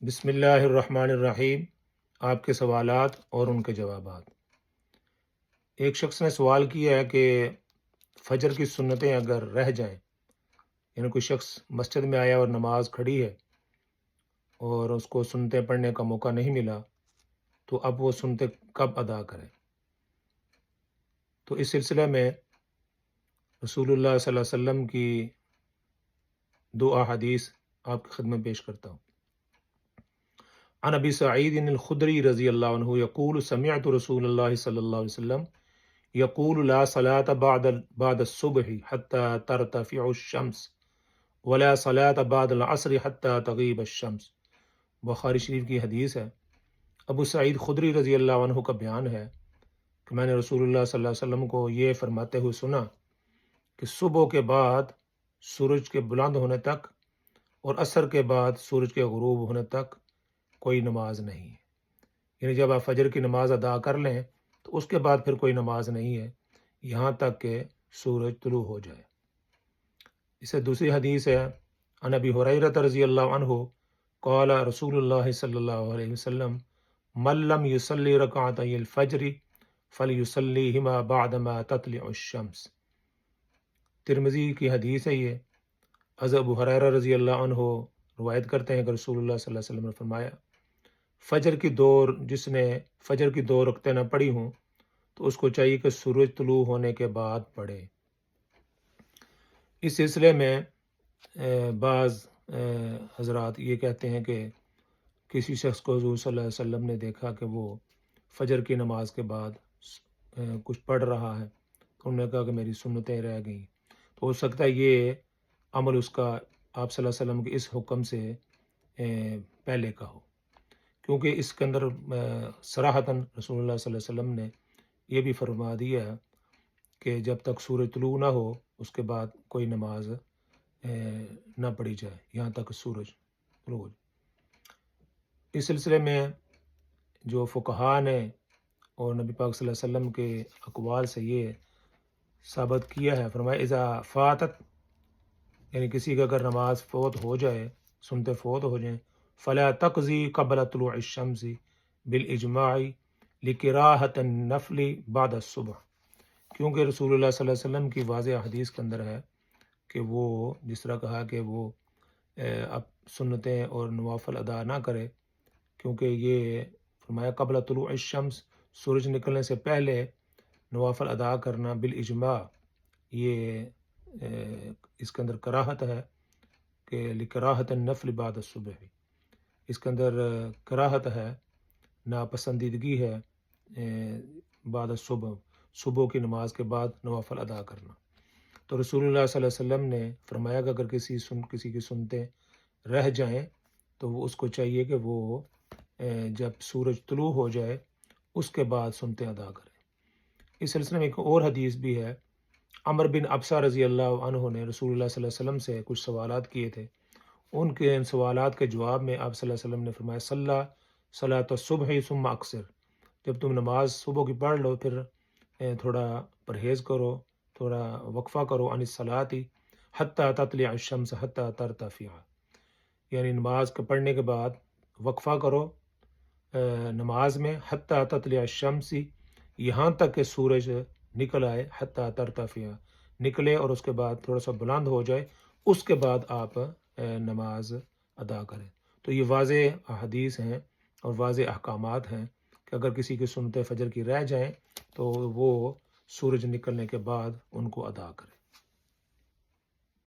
بسم اللہ الرحمن الرحیم۔ آپ کے سوالات اور ان کے جوابات۔ ایک شخص نے سوال کیا ہے کہ فجر کی سنتیں اگر رہ جائیں، یعنی کوئی شخص مسجد میں آیا اور نماز کھڑی ہے اور اس کو سنتیں پڑھنے کا موقع نہیں ملا، تو اب وہ سنتیں کب ادا کرے؟ تو اس سلسلے میں رسول اللہ صلی اللہ علیہ وسلم کی دو احادیث آپ کی خدمت پیش کرتا ہوں۔ عن ابی سعید الخدری رضی اللہ عنہ یقول سمعت رسول اللہ صلی اللہ علیہ وسلم یقول لا صلاة بعد الصبح حتى ترتفع الشمس ولا صلاة بعد العصر حتى تغیب الشمس۔ بخاری شریف کی حدیث ہے۔ ابو سعید خدری رضی اللہ عنہ کا بیان ہے کہ میں نے رسول اللہ صلی اللہ علیہ وسلم کو یہ فرماتے ہوئے سنا کہ صبح کے بعد سورج کے بلند ہونے تک اور عصر کے بعد سورج کے غروب ہونے تک کوئی نماز نہیں ہے، یعنی جب آپ فجر کی نماز ادا کر لیں تو اس کے بعد پھر کوئی نماز نہیں ہے یہاں تک کہ سورج طلوع ہو جائے۔ اس سے دوسری حدیث ہے عن ابی ہریرہ رضی اللہ عنہ قال رسول اللہ صلی اللہ علیہ وسلم من لم یصلی رکعتی الفجر فلیصلیہما بعدما تطلع الشمس۔ ترمذی کی حدیث ہے یہ۔ حضرت ابو ہریرہ رضی اللہ عنہ روایت کرتے ہیں کہ رسول اللہ صلی اللہ علیہ وسلم نے فرمایا جس نے فجر کی 2 رکعتیں نہ پڑھی ہوں تو اس کو چاہیے کہ سورج طلوع ہونے کے بعد پڑھے۔ اس سلسلے میں بعض حضرات یہ کہتے ہیں کہ کسی شخص کو حضور صلی اللہ علیہ وسلم نے دیکھا کہ وہ فجر کی نماز کے بعد کچھ پڑھ رہا ہے، تو انہوں نے کہا کہ میری سنتیں رہ گئیں، تو ہو سکتا ہے یہ عمل اس کا آپ صلی اللہ علیہ وسلم کے اس حکم سے پہلے کا ہو، کیونکہ اس کے اندر صراحتاً رسول اللہ صلی اللہ علیہ وسلم نے یہ بھی فرما دیا کہ جب تک سورج طلوع نہ ہو اس کے بعد کوئی نماز نہ پڑھی جائے یہاں تک سورج طلوع ہو جائے۔ اس سلسلے میں جو فقہاء نے اور نبی پاک صلی اللہ علیہ وسلم کے اقوال سے یہ ثابت کیا ہے، فرمایا اذا فاتت، یعنی کسی کا اگر نماز فوت ہو جائے، سنتے فوت ہو جائیں، فلا تقضی قبل طلوع الشمس بالاجماع لکراہۃ النفل بعد الصبح، کیونکہ رسول اللہ صلی اللہ علیہ وسلم کی واضح حدیث کے اندر ہے کہ وہ جس طرح کہا کہ وہ اب سنتیں اور نوافل ادا نہ کرے، کیونکہ یہ فرمایا قبل طلوع الشمس، سورج نکلنے سے پہلے نوافل ادا کرنا بالاجماع، یہ اس کے اندر کراہت ہے کہ لکراہۃ النفل بعد الصبح، اس کے اندر کراہت ہے، ناپسندیدگی ہے بعد الصبح، صبح کی نماز کے بعد نوافل ادا کرنا۔ تو رسول اللہ صلی اللہ علیہ وسلم نے فرمایا کہ اگر کسی کی سنتیں رہ جائیں تو وہ اس کو چاہیے کہ وہ جب سورج طلوع ہو جائے اس کے بعد سنتیں ادا کرے۔ اس سلسلے میں ایک اور حدیث بھی ہے۔ عمر بن ابسہ رضی اللہ عنہ نے رسول اللہ صلی اللہ علیہ وسلم سے کچھ سوالات کیے تھے، ان سوالات کے جواب میں آپ صلی اللہ علیہ وسلم نے فرمایا صلی صلاۃ الصبح ثم اکثر، جب تم نماز صبح کی پڑھ لو پھر تھوڑا پرہیز کرو، تھوڑا وقفہ کرو عن الصلاۃ حتی تطلع الشمس حتی ترتفع، یعنی نماز کے پڑھنے کے بعد وقفہ کرو نماز میں حتی تطلع الشمس، یہاں تک کہ سورج نکل آئے، حتی ترتفع، نکلے اور اس کے بعد تھوڑا سا بلند ہو جائے، اس کے بعد آپ نماز ادا کریں۔ تو یہ واضح احادیث ہیں اور واضح احکامات ہیں کہ اگر کسی کی سنتیں فجر کی رہ جائیں تو وہ سورج نکلنے کے بعد ان کو ادا کرے۔